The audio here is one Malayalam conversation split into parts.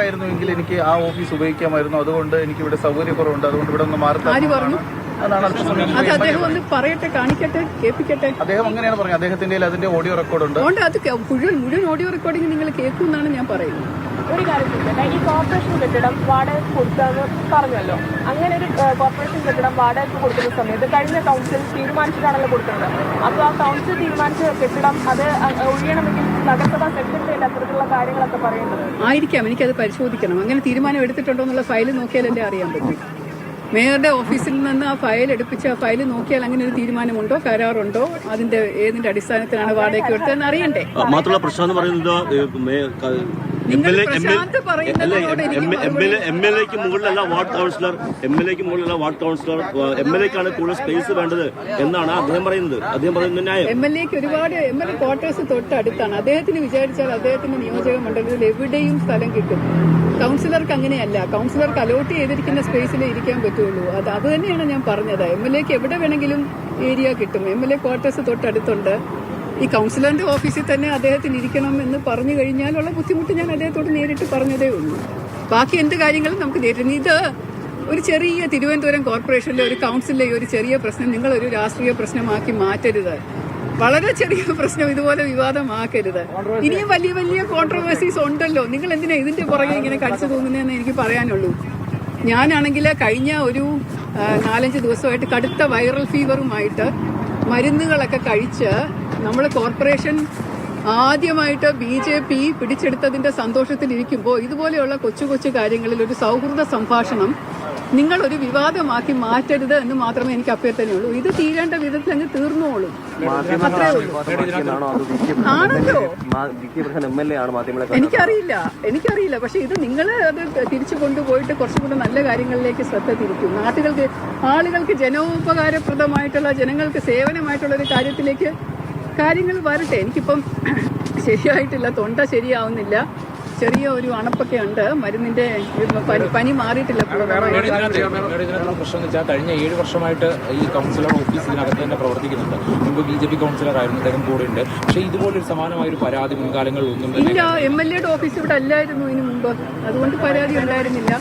ആയിരുന്നുവെങ്കിൽ എനിക്ക് ആ ഓഫീസ് ഉപയോഗിക്കാമായിരുന്നു. അതുകൊണ്ട് എനിക്ക് ഇവിടെ സൗകര്യക്കുറവുണ്ട്. അതുകൊണ്ട് ഇവിടെ ഒന്ന് മാറി പറയട്ടെ, കാണിക്കട്ടെ, കേൾപ്പിക്കട്ടെ. അദ്ദേഹം അങ്ങനെയാണ് പറഞ്ഞത്. അദ്ദേഹത്തിന്റെ അതിന്റെ ഓഡിയോ റെക്കോർഡുണ്ട്. അത് മുഴുവൻ ഓഡിയോ റെക്കോർഡിംഗ് നിങ്ങൾ കേൾക്കുമെന്നാണ് ഞാൻ പറയുന്നത്. ഒരു കാര്യത്തില്ല, ഈ കോർപ്പറേഷൻ കെട്ടിടം വാടക കൊടുത്തത് പറഞ്ഞല്ലോ. അങ്ങനെ ഒരു കോർപ്പറേഷൻ കെട്ടിടം വാടക കൊടുക്കുന്ന സമയത്ത് കഴിഞ്ഞ കൗൺസിൽ തീരുമാനിച്ചിട്ടാണല്ലോ കൊടുക്കുന്നത്. അപ്പോൾ ആ കൗൺസിൽ തീരുമാനിച്ച കെട്ടിടം അത് ഒഴിയണമെങ്കിൽ നഗരസഭാ സെക്രട്ടറിയുടെ അത്തരത്തിലുള്ള കാര്യങ്ങളൊക്കെ പറയേണ്ടത് ആയിരിക്കാം. എനിക്കത് പരിശോധിക്കണം. അങ്ങനെ തീരുമാനം എടുത്തിട്ടുണ്ടോ എന്നുള്ള ഫയൽ നോക്കിയാലല്ലേ അറിയാൻ പറ്റും. മേയറുടെ ഓഫീസിൽ നിന്ന് ആ ഫയൽ എടുപ്പിച്ച് ആ ഫയൽ നോക്കിയാൽ അങ്ങനെ ഒരു തീരുമാനമുണ്ടോ, കരാറുണ്ടോ, ഏതിന്റെ അടിസ്ഥാനത്തിലാണ് വാടകയ്ക്ക് കൊടുത്തതെന്ന് അറിയണ്ടേ. മാത്രമുള്ള പ്രശ്നം എന്ന് പറയുന്നത് എംഎൽഎക്ക് മുകളിലല്ല വാർഡ് കൗൺസിലർ, എംഎൽഎക്കാണ് കൂടുതൽ സ്പേസ് വേണ്ടത് എന്നാണ് അദ്ദേഹം പറയുന്നത്. ന്യായം. എംഎൽഎക്ക് ഒരുപാട് എംഎൽഎ ക്വാർട്ടേഴ്സ് തൊട്ടടുത്താണ്. അദ്ദേഹത്തിന് വിചാരിച്ചാൽ അദ്ദേഹത്തിന്റെ നിയോജക മണ്ഡലത്തിൽ എവിടെയും സ്ഥലം കിട്ടും. കൗൺസിലർക്ക് അങ്ങനെയല്ല. കൗൺസിലർക്ക് അലോട്ട് ചെയ്തിരിക്കുന്ന സ്പേസിലേ ഇരിക്കാൻ പറ്റുള്ളൂ. അത് തന്നെയാണ് ഞാൻ പറഞ്ഞത്. എംഎൽഎക്ക് എവിടെ വേണമെങ്കിലും ഏരിയ കിട്ടും. എംഎൽഎ ക്വാർട്ടേഴ്സ് തൊട്ടടുത്തുണ്ട്. ഈ കൗൺസിലറിന്റെ ഓഫീസിൽ തന്നെ അദ്ദേഹത്തിന് ഇരിക്കണം എന്ന് പറഞ്ഞു കഴിഞ്ഞാലുള്ള ബുദ്ധിമുട്ട് ഞാൻ അദ്ദേഹത്തോട് നേരിട്ട് പറഞ്ഞതേ ഉള്ളൂ. ബാക്കി എന്ത് കാര്യങ്ങളും നമുക്ക് നേരിടുന്നു. ഇത് ഒരു ചെറിയ തിരുവനന്തപുരം കോർപ്പറേഷനിലെ ഒരു കൗൺസിലിലെ ഒരു ചെറിയ പ്രശ്നം നിങ്ങളൊരു രാഷ്ട്രീയ പ്രശ്നമാക്കി മാറ്റരുത്. വളരെ ചെറിയ പ്രശ്നം ഇതുപോലെ വിവാദമാക്കരുത്. ഇനിയും വലിയ വലിയ കോൺട്രവേഴ്സീസ് ഉണ്ടല്ലോ. നിങ്ങൾ എന്തിനാ ഇതിന്റെ പുറകെ ഇങ്ങനെ കടിച്ചു തോന്നുന്നതെന്ന് എനിക്ക് പറയാനുള്ളൂ. ഞാനാണെങ്കിൽ കഴിഞ്ഞ ഒരു 4-5 ദിവസമായിട്ട് കടുത്ത വൈറൽ ഫീവറുമായിട്ട് മരുന്നുകളൊക്കെ കഴിച്ച് നമ്മൾ കോർപ്പറേഷൻ ആദ്യമായിട്ട് BJP പിടിച്ചെടുത്തതിന്റെ സന്തോഷത്തിലിരിക്കുമ്പോൾ ഇതുപോലെയുള്ള കൊച്ചു കൊച്ചു കാര്യങ്ങളിൽ ഒരു സൗഹൃദ സംഭാഷണം നിങ്ങളൊരു വിവാദമാക്കി മാറ്റരുത് എന്ന് മാത്രമേ എനിക്ക് അഭ്യർത്ഥനയുള്ളൂ. ഇത് തീരേണ്ട വിധത്തിൽ അങ്ങ് തീർന്നോളും. അത്രേ ഉള്ളൂ. ആണല്ലോ, എനിക്കറിയില്ല. പക്ഷെ ഇത് നിങ്ങൾ അത് തിരിച്ചു കൊണ്ടുപോയിട്ട് കുറച്ചും കൂടെ നല്ല കാര്യങ്ങളിലേക്ക് ശ്രദ്ധ തിരിക്കും. ആളുകൾക്ക് ജനോപകാരപ്രദമായിട്ടുള്ള, ജനങ്ങൾക്ക് സേവനമായിട്ടുള്ള ഒരു കാര്യത്തിലേക്ക് കാര്യങ്ങൾ വരട്ടെ. എനിക്കിപ്പം ശരിയായിട്ടില്ല, തൊണ്ട ശരിയാവുന്നില്ല, ചെറിയ ഒരു അണപ്പൊക്കെ ഉണ്ട്. മരുന്നിന്റെ പനി മാറിയിട്ടില്ല. പ്രശ്നം വെച്ചാൽ കഴിഞ്ഞ 7 വർഷമായിട്ട് ഈ കൗൺസിലർ ഓഫീസ് ഇതിനകത്ത് തന്നെ പ്രവർത്തിക്കുന്നുണ്ട്. മുമ്പ് BJP കൗൺസിലർ ആയിരുന്നു, അദ്ദേഹം കൂടെ ഉണ്ട്. പക്ഷേ ഇതുപോലൊരു സമാനമായ ഒരു പരാതി മുൻകാലങ്ങളിൽ ഒന്നും ഇല്ല. MLAയുടെ ഓഫീസ് ഇവിടെ അല്ലായിരുന്നു ഇതിനു മുമ്പ്, അതുകൊണ്ട് പരാതി ഉണ്ടായിരുന്നില്ല.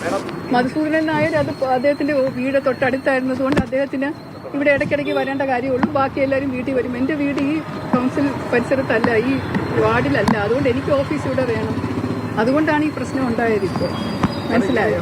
മധുസൂദനൻ നായർ അദ്ദേഹത്തിന്റെ വീട് തൊട്ടടുത്തായിരുന്നതുകൊണ്ട് അദ്ദേഹത്തിന് ഇവിടെ ഇടയ്ക്കിടയ്ക്ക് വരേണ്ട കാര്യമുള്ളൂ. ബാക്കി എല്ലാവരും വീട്ടിൽ വരും. എന്റെ വീട് ഈ കൗൺസിൽ പരിസരത്തല്ല, ഈ വാർഡിലല്ല. അതുകൊണ്ട് എനിക്ക് ഓഫീസ് ഇവിടെ വേണം. അതുകൊണ്ടാണ് ഈ പ്രശ്നം ഉണ്ടായത്. ഇപ്പോൾ മനസ്സിലായോ?